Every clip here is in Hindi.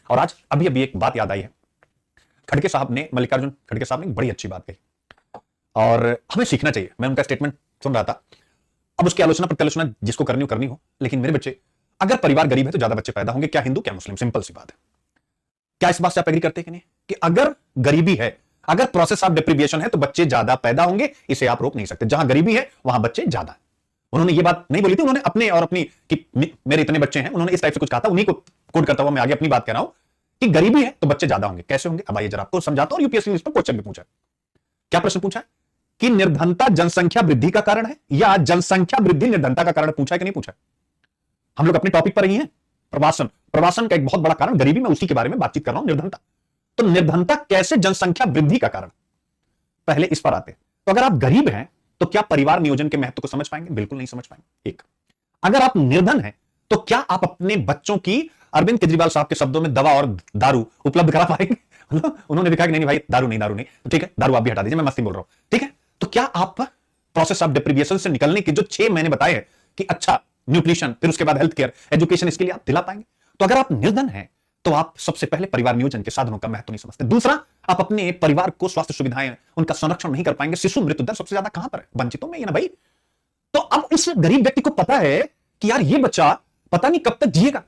और आज अभी अभी एक बात याद आई है, खड़गे साहब ने, मल्लिकार्जुन खड़गे साहब ने बड़ी अच्छी बात कही और हमें सीखना चाहिए। मैं उनका स्टेटमेंट सुन रहा था, अब उसकी आलोचना प्रत्यालोचना जिसको करनी हो, लेकिन मेरे बच्चे, अगर परिवार गरीब है तो ज्यादा बच्चे पैदा होंगे, क्या हिंदू क्या मुस्लिम, सिंपल सी बात है। क्या इस बात से आप एग्री करते हैं कि नहीं, कि अगर गरीबी है, अगर प्रोसेस ऑफ डिप्रीविएशन है तो बच्चे ज्यादा पैदा होंगे, इसे आप रोक नहीं सकते। जहां गरीबी है वहां बच्चे ज्यादा। उन्होंने ये बात नहीं बोली थी, उन्होंने अपने और अपनी कि मेरे इतने बच्चे हैं, उन्होंने इस टाइप से कुछ कहा था, उन्हीं को कोट करता हुआ मैं आगे अपनी बात कह रहा हूं कि गरीबी है तो बच्चे ज्यादा होंगे। कैसे होंगे, अब आइए जरा आपको समझाता हूं। यूपीएससी ने इस पर क्वेश्चन भी पूछा। क्या प्रश्न पूछा है कि निर्धनता जनसंख्या वृद्धि का कारण है या जनसंख्या वृद्धि निर्धनता का कारण, पूछा है कि नहीं पूछा? हम लोग अपने टॉपिक पर ही हैं, प्रवासन। प्रवासन का एक बहुत बड़ा कारण गरीबी, में उसी के बारे में बातचीत कर रहा हूं, निर्धनता। तो निर्धनता कैसे जनसंख्या वृद्धि का कारण, पहले इस पर आते हैं। तो अगर आप गरीब हैं तो क्या परिवार नियोजन के महत्व को समझ पाएंगे? बिल्कुल नहीं समझ पाएंगे। एक, अगर आप निर्धन हैं तो क्या आप अपने बच्चों की, अरविंद केजरीवाल साहब के शब्दों में, दवा और दारू उपलब्ध करा पाएंगे? उन्होंने दिखा कि नहीं भाई दारू नहीं, तो ठीक है दारू आप भी हटा दीजिए, मैं मस्ती बोल रहा हूं, ठीक है। तो क्या आप प्रोसेस ऑफ डिप्रीविएशन से निकलने के जो 6 महीने बताए हैं कि अच्छा न्यूट्रिशन, फिर उसके बाद हेल्थ केयर, एजुकेशन, इसके लिए आप दिला पाएंगे? तो अगर आप निर्धन हैं तो आप सबसे पहले परिवार नियोजन के साधनों का महत्व नहीं समझते। दूसरा, आप अपने परिवार को स्वास्थ्य सुविधाएं, उनका संरक्षण नहीं कर पाएंगे। शिशु मृत्यु दर सबसे ज्यादा कहां पर है? वंचितों में, ना भाई। तो अब उस गरीब व्यक्ति को पता है कि यार ये बच्चा पता नहीं कब तक जिएगा,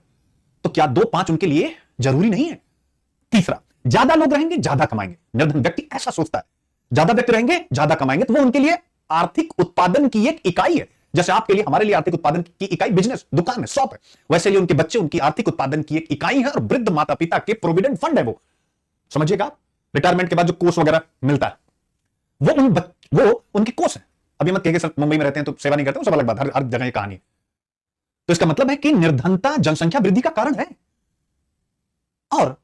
तो क्या 2-5 उनके लिए जरूरी नहीं है? तीसरा, ज्यादा लोग रहेंगे ज्यादा कमाएंगे। निर्धन व्यक्ति ऐसा सोचता है, ज्यादा व्यक्ति रहेंगे ज्यादा कमाएंगे, तो वो उनके लिए आर्थिक उत्पादन की एक इकाई है। जैसे आपके लिए, हमारे लिए आर्थिक उत्पादन की इकाई बिजनेस, दुकान है, शॉप है, वैसे लिए उनके बच्चे उनकी आर्थिक उत्पादन की एक इकाई है। और वृद्ध माता पिता के प्रोविडेंट फंड है वो, समझिएगा। रिटायरमेंट के बाद जो कोष वगैरह मिलता है वो उनके कोष है। अभी मत कहिए सर मुंबई में रहते हैं तो सेवा नहीं करते, वो सब अलग बात, हर जगह ये कहानी है। तो इसका मतलब है कि निर्धनता जनसंख्या वृद्धि का कारण है और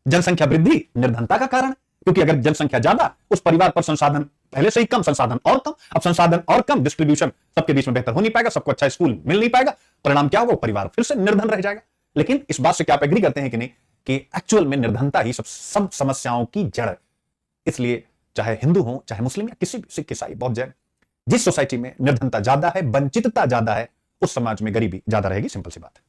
जनसंख्या वृद्धि निर्धनता का कारण है। क्योंकि अगर जनसंख्या ज्यादा, उस परिवार पर संसाधन पहले से ही कम, संसाधन और कम, अब संसाधन और कम, डिस्ट्रीब्यूशन सबके बीच में बेहतर हो नहीं पाएगा, सबको अच्छा स्कूल मिल नहीं पाएगा, परिणाम क्या होगा? परिवार फिर से निर्धन रह जाएगा। लेकिन इस बात से क्या आप एग्री करते हैं कि नहीं, कि एक्चुअल में निर्धनता ही सब समस्याओं की जड़ है। इसलिए चाहे हिंदू हो, चाहे मुस्लिम, या किसी भी सिख, ईसाई, बौद्ध, जैन, जिस सोसाइटी में निर्धनता ज्यादा है, वंचितता ज्यादा है, उस समाज में गरीबी ज्यादा रहेगी। सिंपल सी बात है।